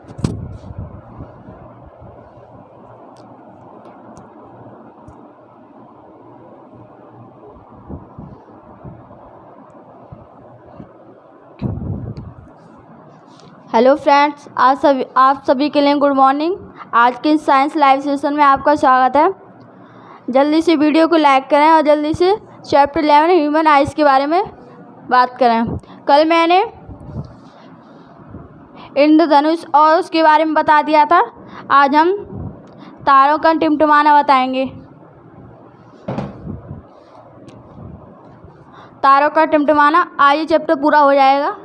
Hello friends, आप सभी के लिए गुड मॉर्निंग। आज के साइंस लाइव सेशन में आपका स्वागत है। जल्दी से वीडियो को लाइक करें और जल्दी से चैप्टर 11 ह्यूमन आइज के बारे में बात करें। कल मैंने इंद्रधनुष और उसके बारे में बता दिया था। आज हम तारों का टिमटिमाना बताएंगे। तारों का टिमटिमाना, आज ये चैप्टर पूरा हो जाएगा।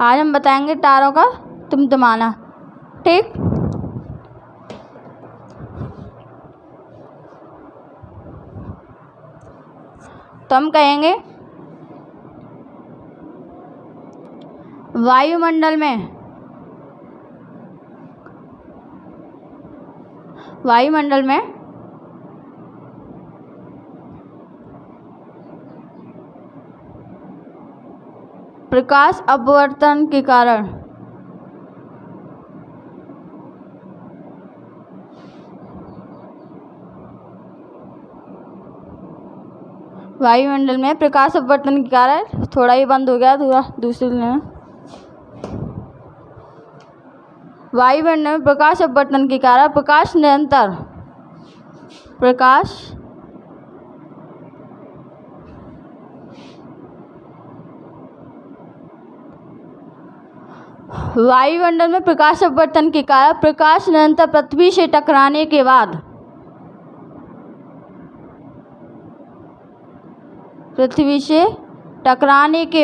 आज हम बताएंगे तारों का टिमटिमाना। ठीक, तो हम कहेंगे वायुमंडल में प्रकाश अपवर्तन के कारण वायुमंडल में प्रकाश अपवर्तन के कारण थोड़ा ही बंद हो गया, थोड़ा दूसरे लेना। वायुमंडल में प्रकाश अपवर्तन के कारण वायुमंडल में प्रकाश अपवर्तन के कारण प्रकाश निरंतर पृथ्वी से टकराने के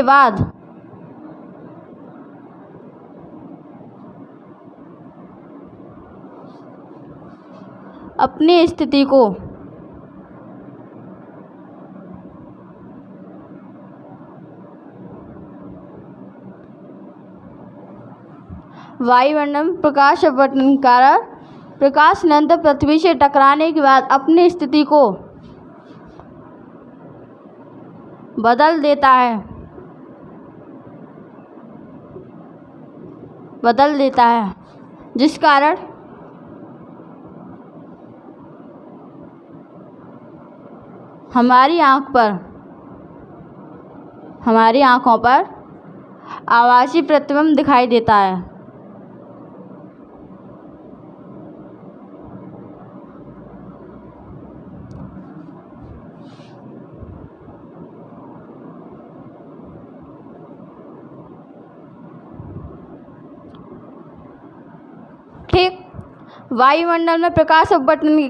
बाद अपनी स्थिति को वायुमंडल में प्रकाश अपवर्तन के कारण प्रकाश निरंतर पृथ्वी से टकराने के बाद अपनी स्थिति को बदल देता है, जिस कारण हमारी आँखों पर आभासी प्रतिबिंब दिखाई देता है। ठीक, वायुमंडल में प्रकाश अपवर्तन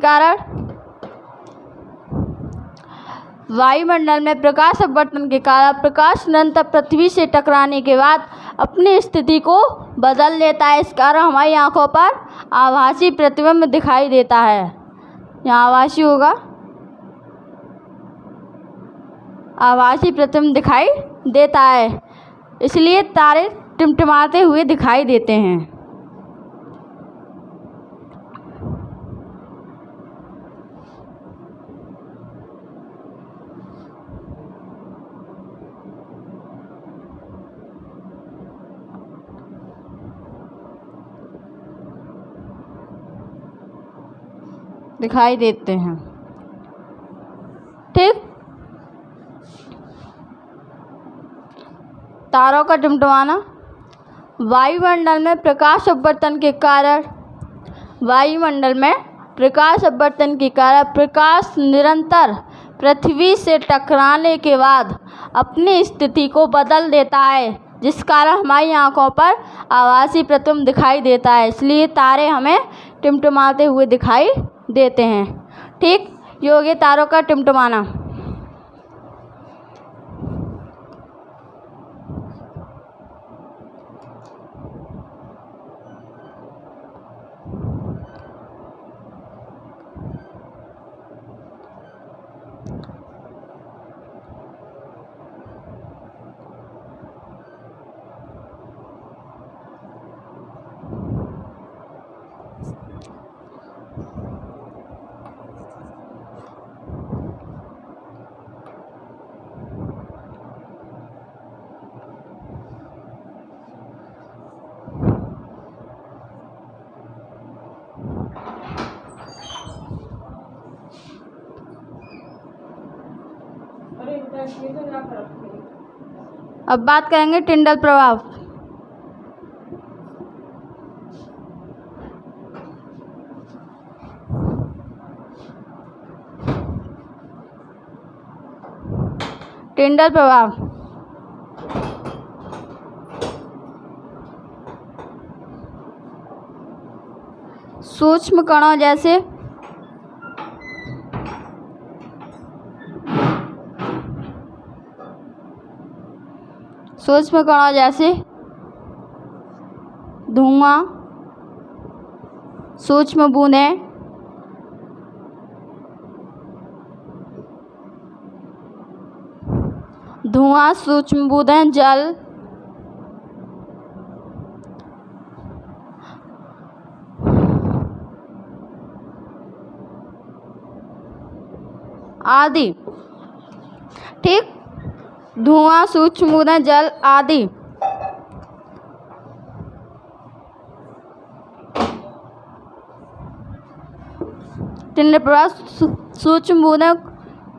के कारण प्रकाश निरंतर पृथ्वी से टकराने के बाद अपनी स्थिति को बदल लेता है। इस कारण हमारी आँखों पर आभासी प्रतिबिंब दिखाई देता है। यहाँ आभासी होगा, आभासी प्रतिबिंब दिखाई देता है, इसलिए तारे टिमटिमाते हुए दिखाई देते हैं। ठीक, तारों का टिमटिमाना। वायुमंडल में प्रकाश अपवर्तन के कारण प्रकाश निरंतर पृथ्वी से टकराने के बाद अपनी स्थिति को बदल देता है, जिस कारण हमारी आँखों पर आभासी प्रतिबिंब दिखाई देता है, इसलिए तारे हमें टिमटिमाते हुए दिखाई देते हैं। ठीक, ये हो गया तारों का टिमटिमाना। अब बात करेंगे टिंडल प्रभाव। टिंडल प्रभाव सूक्ष्म कणों जैसे धुआं, सूक्ष्म बूंदें, जल, आदि। ठीक, धुआं, सूक्ष्म बूंदें, जल आदि टिंडल प्रभाव सूक्ष्म बूंदें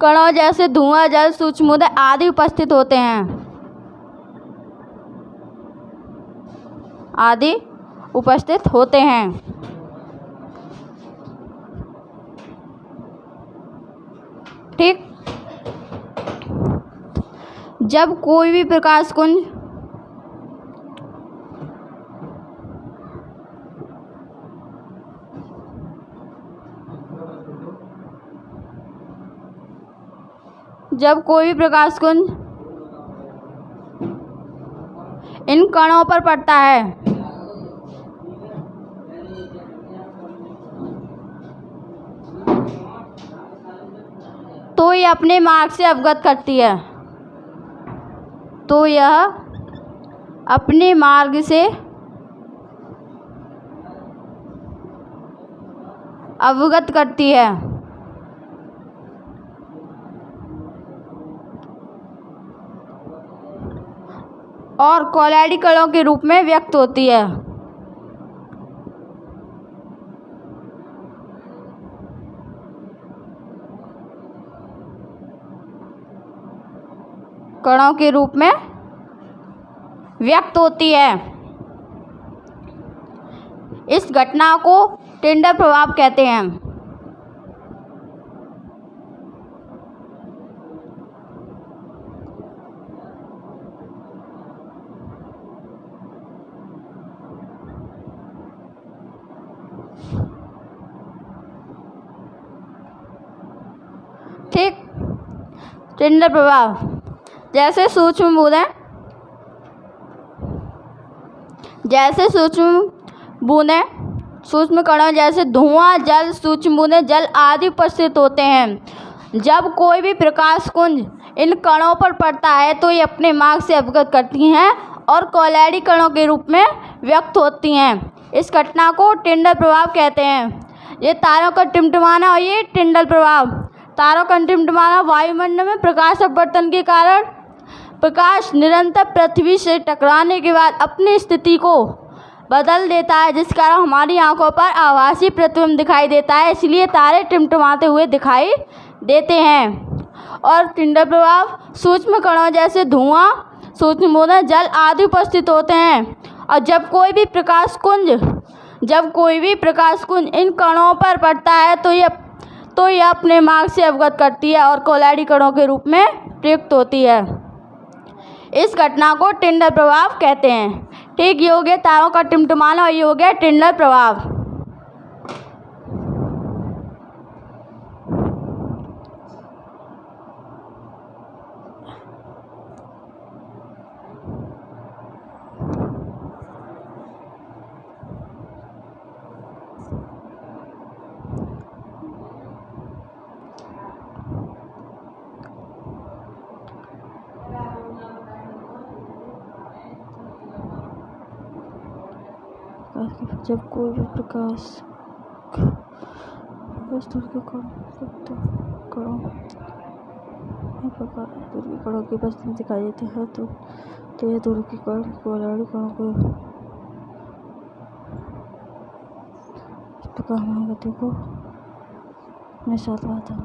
कणों जैसे धुआं, जल, सूक्ष्म बूंदें आदि उपस्थित होते हैं। ठीक, जब कोई भी प्रकाश पुंज इन कणों पर पड़ता है तो यह अपने मार्ग से अवगत करती है। और कोलैडी कणों के रूप में व्यक्त होती है। इस घटना को टिंडल प्रभाव कहते हैं। ठीक, टिंडल प्रभाव जैसे सूक्ष्म बूंदें, सूक्ष्म कणों जैसे धुआं, जल, सूक्ष्म बूंदें, जल आदि उपस्थित होते हैं। जब कोई भी प्रकाश पुंज इन कणों पर पड़ता है तो ये अपने मार्ग से अवगत करती हैं और कोलैडी कणों के रूप में व्यक्त होती हैं। इस घटना को टिंडल प्रभाव कहते हैं। ये तारों का टिमटिमाना और ये टिंडल प्रभाव। तारों का टिमटिमाना वायुमंडल में प्रकाश अपवर्तन के कारण प्रकाश निरंतर पृथ्वी से टकराने के बाद अपनी स्थिति को बदल देता है, जिस कारण हमारी आंखों पर आभासी प्रतिबिंब दिखाई देता है। इसलिए तारे टिमटिमाते हुए दिखाई देते हैं। और टिंडल प्रभाव सूक्ष्म कणों जैसे धुआं, सूक्ष्म बूंदें, जल आदि उपस्थित होते हैं। और जब कोई भी प्रकाश पुंज इन कणों पर पड़ता है तो यह अपने मार्ग से अवगत करती है और कोलैडी कणों के रूप में प्रयुक्त होती है। इस घटना को टिंडल प्रभाव कहते हैं। ठीक, ये हो गया तारों का टिमटिमाना और ये हो गया टिंडल प्रभाव। जब कोई भी प्रकाश दूर के कणों की उपस्थिति दिखाई देती है तो यह दूर के कण कोलैडी कणों को इस प्रकार हमारी गति को अपने साथ लाता है।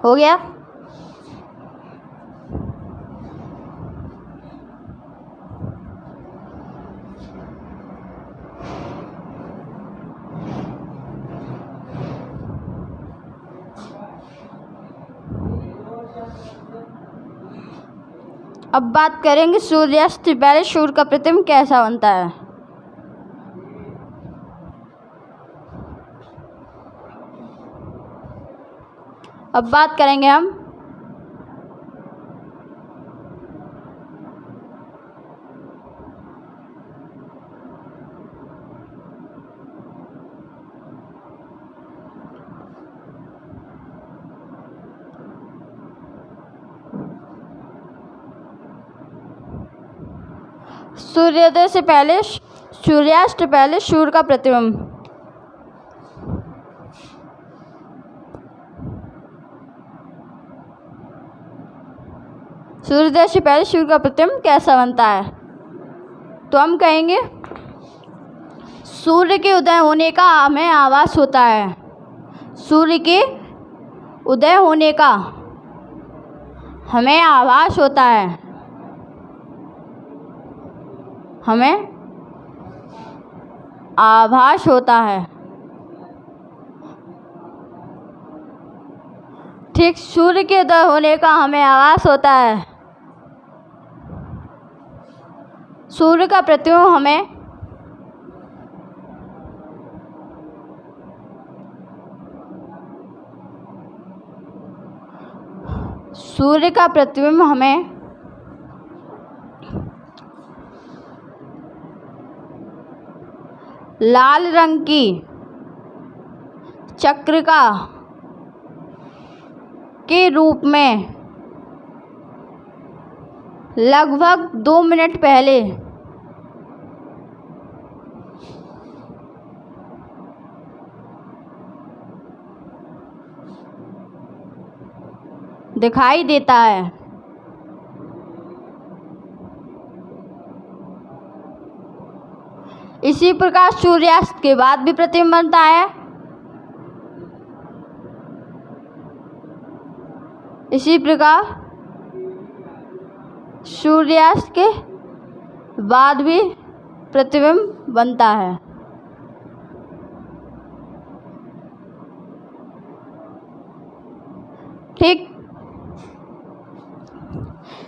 हो गया। अब बात करेंगे सूर्यास्त से पहले सूर्य का प्रतिबिंब कैसा बनता है। अब बात करेंगे हम सूर्योदय से पहले सूर्यास्त से पहले सूर्य का प्रतिबिंब। सूर्योदय से पहले सूर्य का प्रतिबिंब कैसा बनता है, तो हम कहेंगे सूर्य के उदय होने का हमें आभास होता है। सूर्य के उदय होने का हमें आभास होता है। हमें आभास होता है। ठीक, सूर्य के उदय होने का हमें आभास होता है। सूर्य का प्रतिबिंब हमें सूर्य का प्रतिबिंब हमें लाल रंग की चक्रिका के रूप में लगभग 2 मिनट पहले दिखाई देता है। इसी प्रकार सूर्यास्त के बाद भी प्रतिबिंब बनता है। इसी प्रकार सूर्यास्त के बाद भी प्रतिबिंब बनता है। ठीक,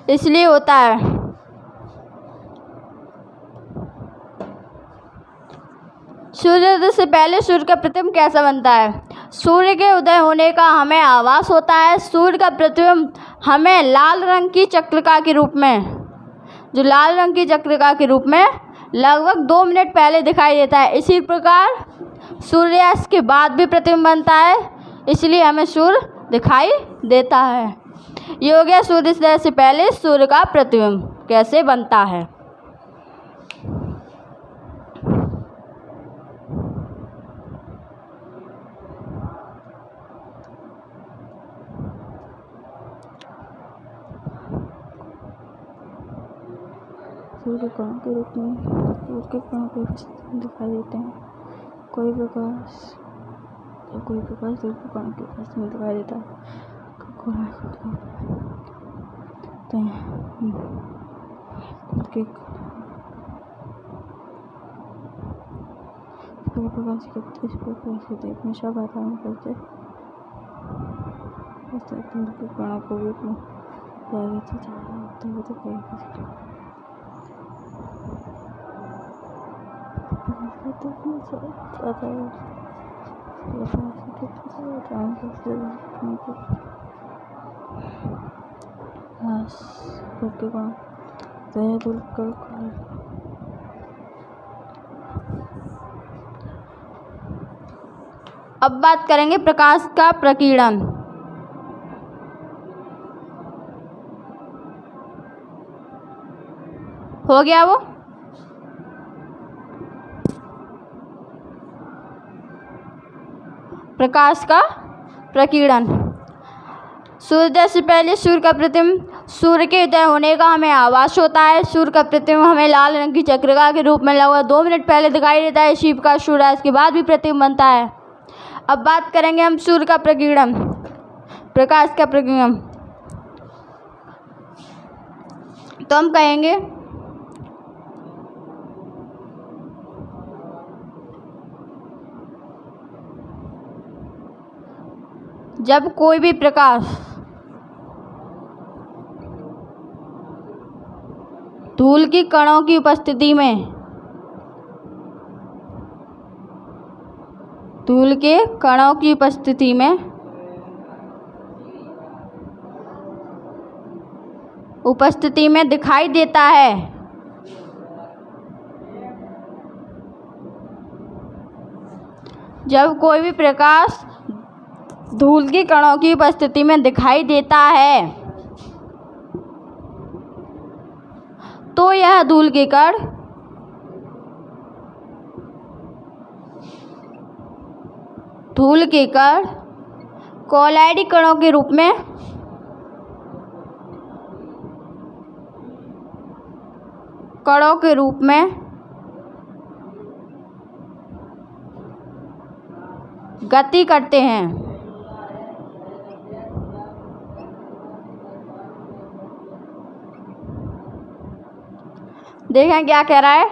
इसलिए होता है। सूर्योदय से पहले सूर्य का प्रतिबिंब कैसा बनता है। सूर्य के उदय होने का हमें आभास होता है। सूर्य का प्रतिबिंब हमें लाल रंग की चक्रिका के रूप में, जो लाल रंग की चक्रिका के रूप में लगभग 2 मिनट पहले दिखाई देता है। इसी प्रकार सूर्यास्त के बाद भी प्रतिबिंब बनता है, इसलिए हमें सूर्य दिखाई देता है। ये हो गया सूर्योदय से पहले सूर्य का प्रतिबिंब कैसे बनता है। सूर्य कणों के रूप में सूर्य के कणों के दिखाई देते हैं। कोई प्रकाश सूर्य के कणों के उपस्थिति में दिखाई देता है। प्रकाश के हमेशा वातावरण करते कणों को भी अब बात करेंगे प्रकाश का प्रकीर्णन। हो गया वो। प्रकाश का प्रकीर्णन। सूर्योदय से पहले सूर्य का प्रतिबिंब। सूर्य के उदय होने का हमें आभास होता है। सूर्य का प्रतिबिंब हमें लाल रंग की चक्रिका के रूप में लगभग 2 मिनट पहले दिखाई देता है। इसी प्रकार सूर्यास्त के बाद भी प्रतिबिंब बनता है। अब बात करेंगे हम सूर्य का प्रकीर्णन। प्रकाश का प्रकीर्णन, तो हम कहेंगे जब कोई भी प्रकाश धूल की कणों की उपस्थिति में उपस्थिति में दिखाई देता है, जब कोई भी प्रकाश धूल की कणों की उपस्थिति में दिखाई देता है तो यह धूल के कण कोलाइडी कणों के रूप में गति करते हैं। देखें क्या कह रहा है,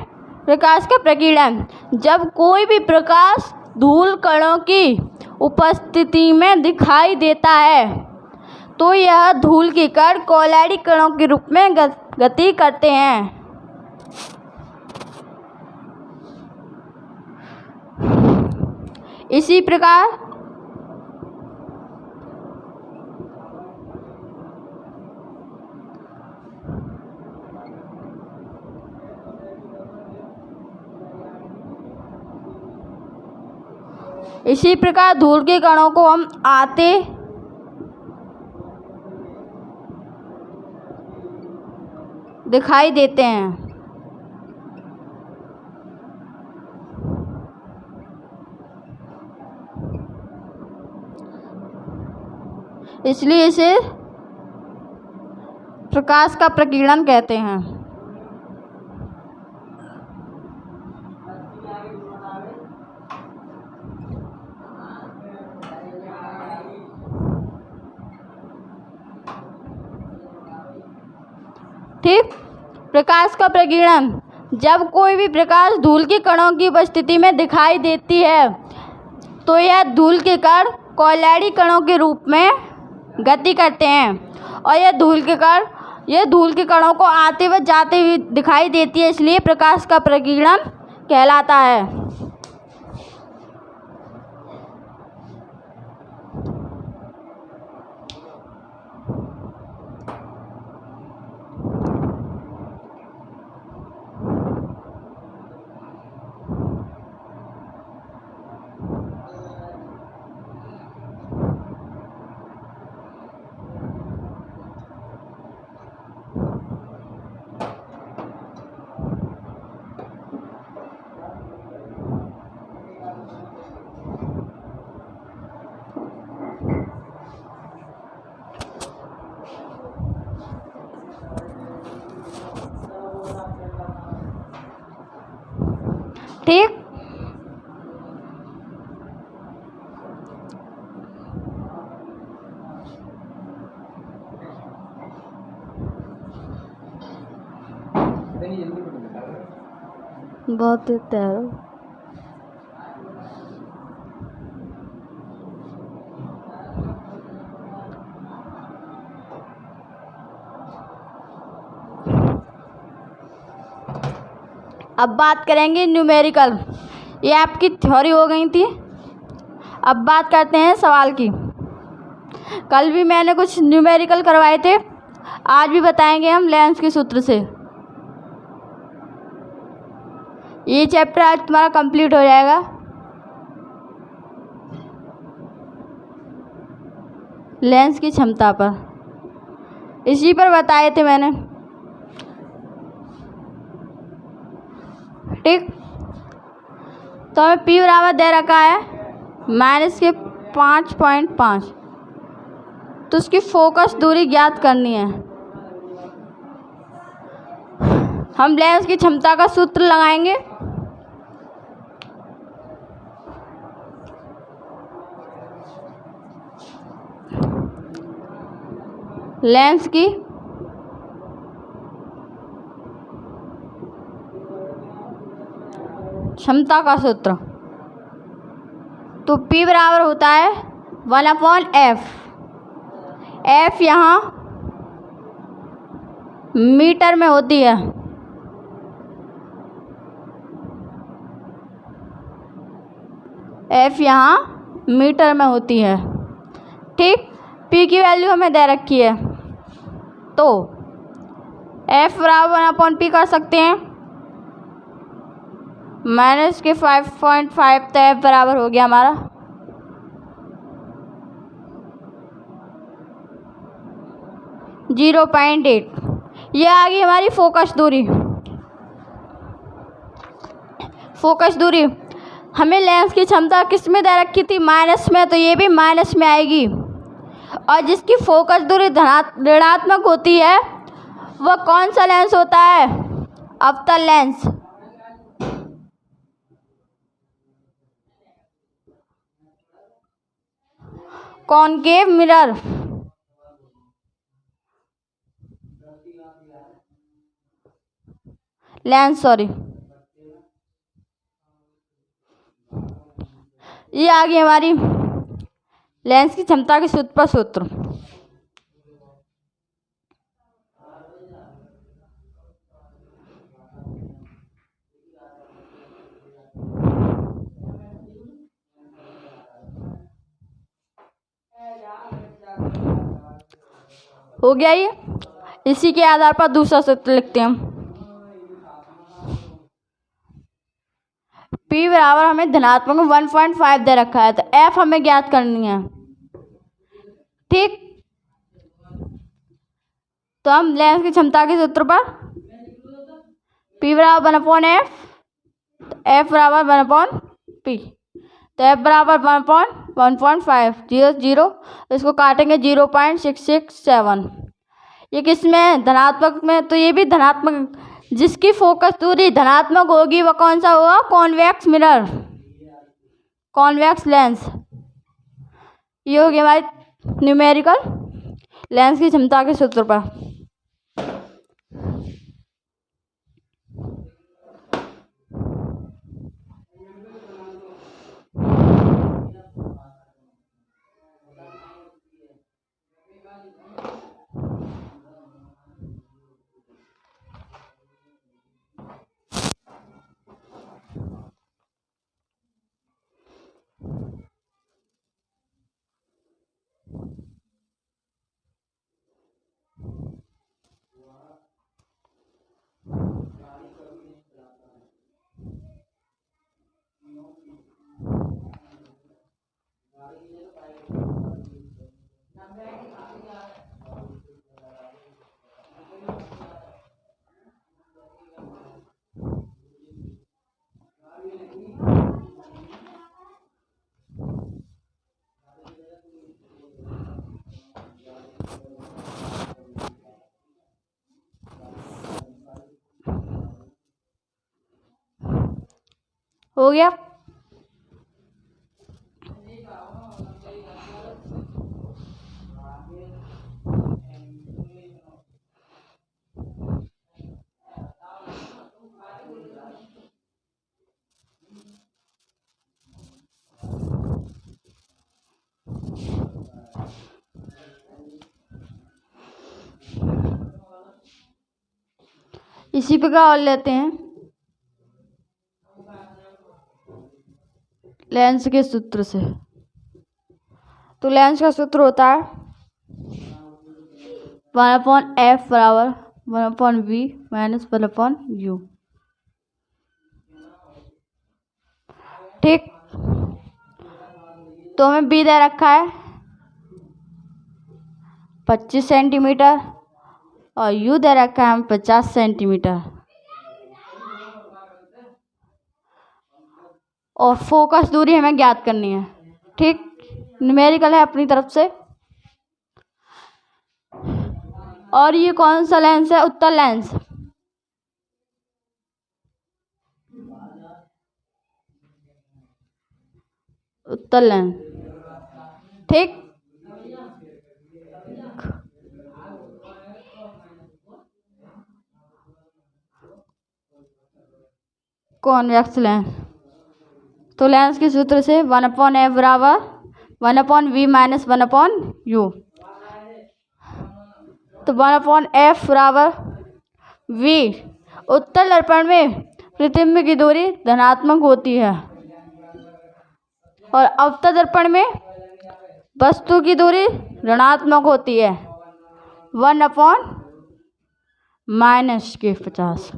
प्रकाश का प्रकीर्णन, जब कोई भी प्रकाश धूल कणों की उपस्थिति में दिखाई देता है तो यह धूल के कण कोलाइडी कणों के रूप में गति करते हैं। इसी प्रकार धूल के कणों को हम आते दिखाई देते हैं। इसलिए इसे प्रकाश का प्रकीर्णन कहते हैं। ठीक, प्रकाश का प्रकीर्णन, जब कोई भी प्रकाश धूल के कणों की उपस्थिति में दिखाई देती है तो यह धूल के कण कोलाइडी कणों के रूप में गति करते हैं और यह धूल के कणों को आते व जाते हुए दिखाई देती है, इसलिए प्रकाश का प्रकीर्णन कहलाता है। ठीक, बहुत तैयार। अब बात करेंगे न्यूमेरिकल, ये आपकी थ्योरी हो गई थी। अब बात करते हैं सवाल की। कल भी मैंने कुछ न्यूमेरिकल करवाए थे, आज भी बताएंगे हम लेंस के सूत्र से। ये चैप्टर आज तुम्हारा कंप्लीट हो जाएगा। लेंस की क्षमता पर, इसी पर बताए थे मैंने। ठीक, तो हमें P बराबर दे रखा है -5.5, तो उसकी फोकस दूरी ज्ञात करनी है। हम लेंस की क्षमता का सूत्र लगाएंगे। लेंस की क्षमता का सूत्र। तो P बराबर होता है 1/f। f यहाँ मीटर में होती है। f यहाँ मीटर में होती है। ठीक, P की वैल्यू हमें दे रखी है, तो f बराबर 1/p कर सकते हैं। माइनस के 5.5, तो f बराबर हो गया हमारा 0.8। ये आ गई हमारी फोकस दूरी। फोकस दूरी हमें लेंस की क्षमता किस में दे रखी थी? माइनस में, तो ये भी माइनस में आएगी। और जिसकी फोकस दूरी ऋणात्मक होती है वह कौन सा लेंस होता है? अवतल lens. Concave mirror. Lens, sorry, ये आ गई हमारी लेंस की क्षमता के सूत्र पर सूत्र। हो गया ये। इसी के आधार पर दूसरा सूत्र लिखते हैं हम। P बराबर हमें धनात्मक 1.5 दे रखा है, तो F हमें ज्ञात करनी है। ठीक, तो हम लेंस की क्षमता के सूत्र पर P बराबर 1/f, F बराबर 1/p, तो F बराबर 1.5, 0 इसको काटेंगे 0.667। ये किस में है? धनात्मक में, तो ये भी धनात्मक। जिसकी फोकस दूरी धनात्मक होगी वह कौन सा होगा? Convex mirror, convex lens. ये होगी हमारी न्यूमेरिकल लेंस की क्षमता के सूत्र पर। हो गया। इसी प्रकार और लेते हैं लेंस के सूत्र से। तो लेंस का सूत्र होता है 1/f बराबर 1/v माइनस 1/u। ठीक, तो हमें b दे रखा है 25 सेंटीमीटर और u दे रखा है 50 सेंटीमीटर। और फोकस दूरी हमें ज्ञात करनी है। ठीक, न्यूमेरिकल है अपनी तरफ से। और ये कौन सा लेंस है? उत्तल लेंस। उत्तल लेंस। ठीक, कॉन्वेक्स लेंस। तो लेंस के सूत्र से 1/f बराबर 1/v माइनस 1/u। तो 1/f बराबर v। उत्तल दर्पण में प्रतिबिंब की दूरी धनात्मक होती है और अवतल दर्पण में वस्तु की दूरी ऋणात्मक होती है। 1/-50।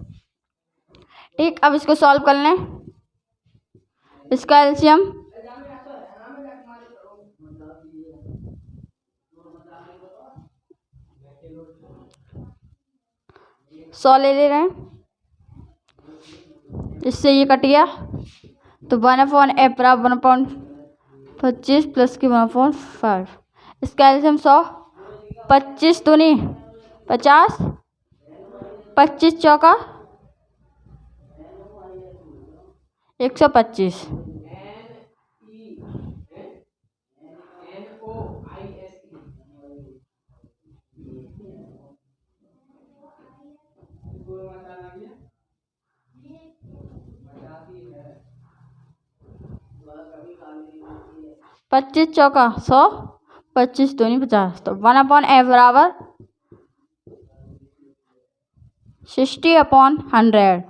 ठीक, अब इसको सॉल्व कर लें। इसका एलसीएम सौ ले रहे हैं, इससे ये कट गया। तो 1/f बराबर 1/25 प्लस की 1/5। इसका एलसीएम 100। 25 दूनी 50, 25 चौका 125। पच्चीस चौका 100, 25 दूनी 50। तो 1/f बराबर 60/100,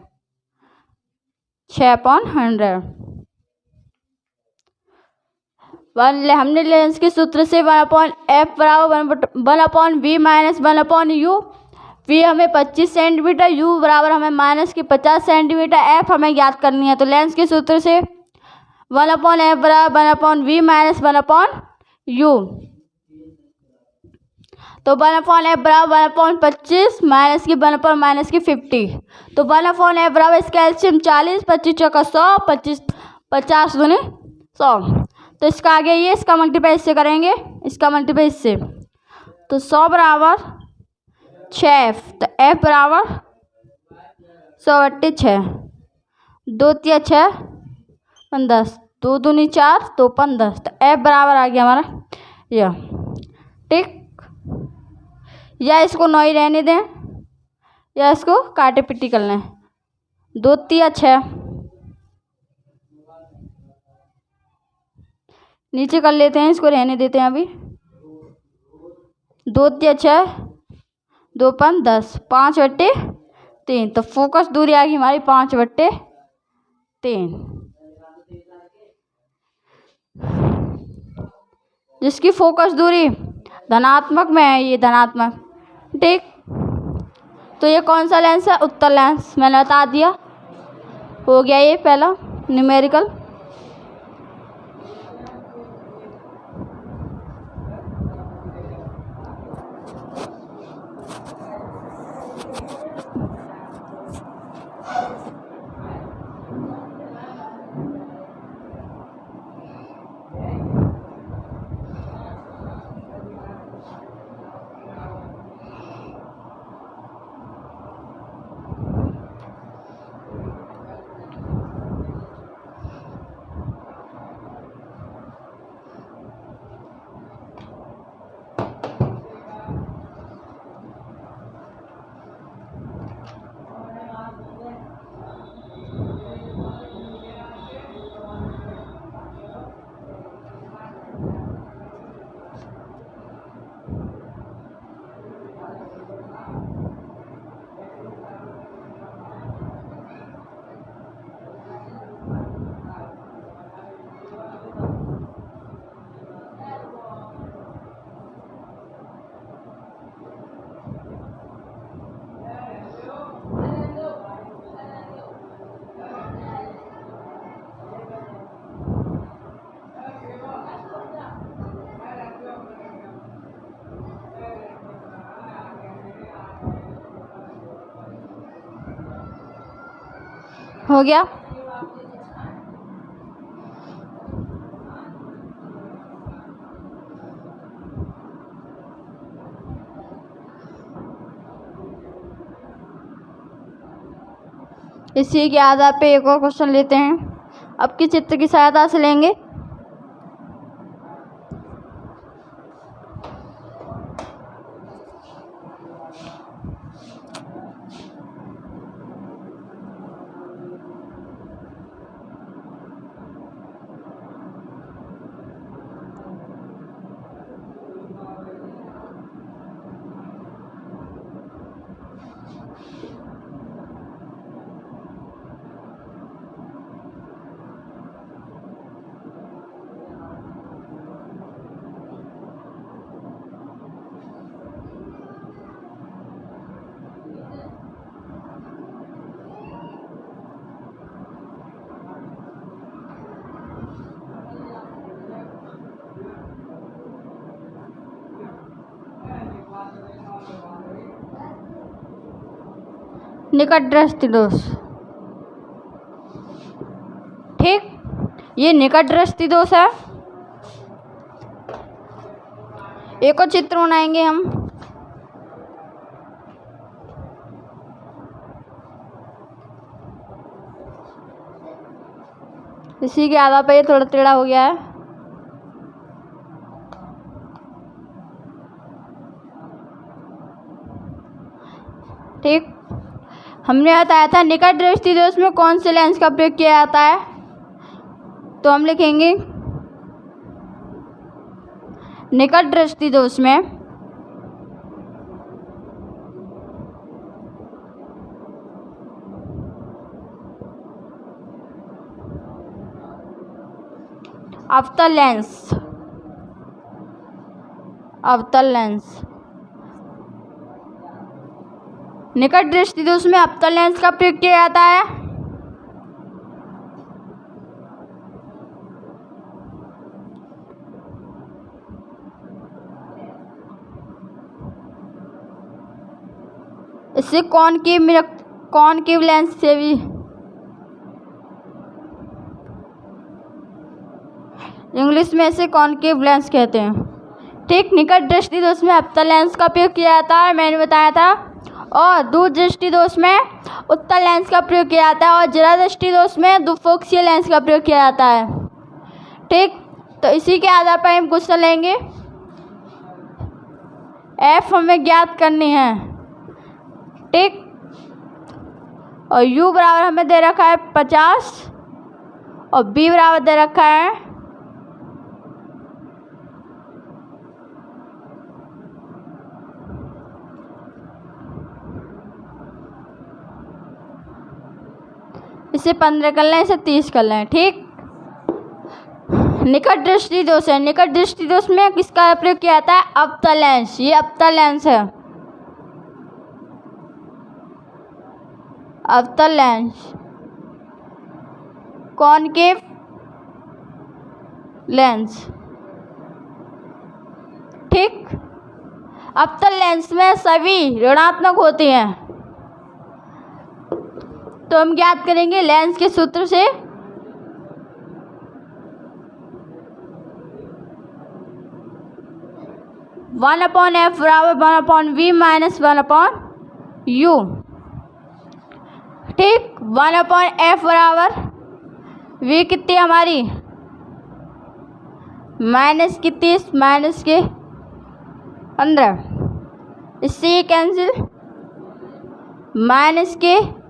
6/100। हमने लेंस के सूत्र से 1/f बराबर 1/v माइनस 1/u। v हमें 25 सेंटीमीटर, u बराबर हमें माइनस की 50 सेंटीमीटर, f हमें ज्ञात करनी है। तो लेंस के सूत्र से 1/f बराबर 1/v माइनस 1/u। तो 1/f बराबर 1/25 माइनस की 1/50। तो 1/f बराबर इसका एलसीएम 40, 25 चौका 100, 25 50 दूनी 100। तो इसका आगे ये इसका मल्टीप्लाई इससे करेंगे, इसका मल्टीप्लाई इससे। तो 100 बराबर 6f। तो f बराबर 100/6। 2 तिया 6 10, 2 दूनी 4, 2 10। तो f बराबर आ गया हमारा यह। ठीक, या इसको 9 ही रहने दें या इसको काटे पिट्टी कर लें। 2 तिया 6, नीचे कर लेते हैं, इसको रहने देते हैं अभी। 2 तिया 6, 2 10, 5/3। तो फोकस दूरी आ गई हमारी 5/3, जिसकी फोकस दूरी धनात्मक में है, ये धनात्मक। ठीक, तो ये कौन सा लेंस है? उत्तल लेंस। मैंने बता दिया, हो गया ये पहला न्यूमेरिकल। हो गया। इसी के आधार पे एक और क्वेश्चन लेते हैं, अब किस चित्र की सहायता से लेंगे। निकट दृष्टि दोष। ठीक, ये निकट दृष्टि दोष है। एक और चित्र बनाएंगे हम। इसी के आधार पर ये थोड़ा टेढ़ा हो गया है। ठीक, हमने बताया था निकट दृष्टि दोष में कौन से लेंस का प्रयोग किया जाता है। तो हम लिखेंगे निकट दृष्टि दोष में अवतल लेंस, अवतल लेंस। निकट दृष्टि दोष में अवतल लेंस का प्रयोग किया जाता है। इससे कॉनकेव लेंस से भी इंग्लिश में इसे कॉनकेव लेंस कहते हैं। ठीक, निकट दृष्टि दोष में अवतल लेंस का प्रयोग किया जाता है, मैंने बताया था। और दूर दृष्टि दोष में उत्तल लेंस का प्रयोग किया जाता है और जरा दृष्टि दोष में द्विफोक्सीय लेंस का प्रयोग किया जाता है। ठीक, तो इसी के आधार पर हम क्वेश्चन लेंगे। एफ हमें ज्ञात करनी है। ठीक, और u बराबर हमें दे रखा है 50 और b बराबर दे रखा है 15 कर लें, इसे 30 कर लें। ठीक, निकट दृष्टि दोष है। निकट दृष्टि दोष में किसका प्रयोग किया जाता है? अवतल लेंस। ये अवतल लेंस है, अवतल लेंस, कॉनकेव लेंस। ठीक, अवतल लेंस में सभी ऋणात्मक होते हैं। तो हम ज्ञात करेंगे लेंस के सूत्र से। वन अपॉन एफ बराबर 1/v माइनस 1/u। ठीक, 1/f बराबर v कितनी हमारी माइनस की 30 माइनस के 15, इससे ये कैंसिल, माइनस के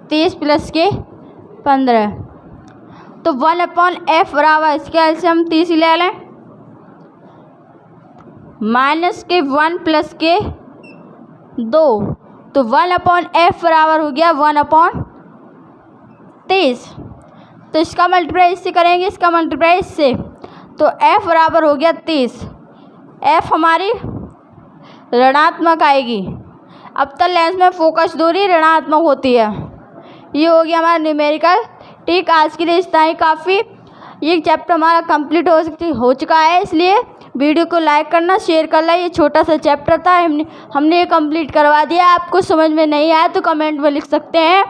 30 प्लस के 15। तो 1/f बराबर इसके एलसीएम 30 ले लें, माइनस के 1 प्लस के 2, तो 1/f बराबर हो गया 1/30। तो इसका मल्टीप्लाई इससे करेंगे, इसका मल्टीप्लाई इससे, तो f बराबर हो गया 30। f हमारी ऋणात्मक आएगी। अवतल लेंस में फोकस दूरी ऋणात्मक होती है। ये हो गया हमारा न्यूमेरिकल। ठीक, आज के लिए इतना ही काफ़ी। ये चैप्टर हमारा कंप्लीट हो चुका है, इसलिए वीडियो को लाइक करना, शेयर करना। ये छोटा सा चैप्टर था, हमने ये कंप्लीट करवा दिया। आपको समझ में नहीं आया तो कमेंट में लिख सकते हैं।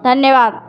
धन्यवाद।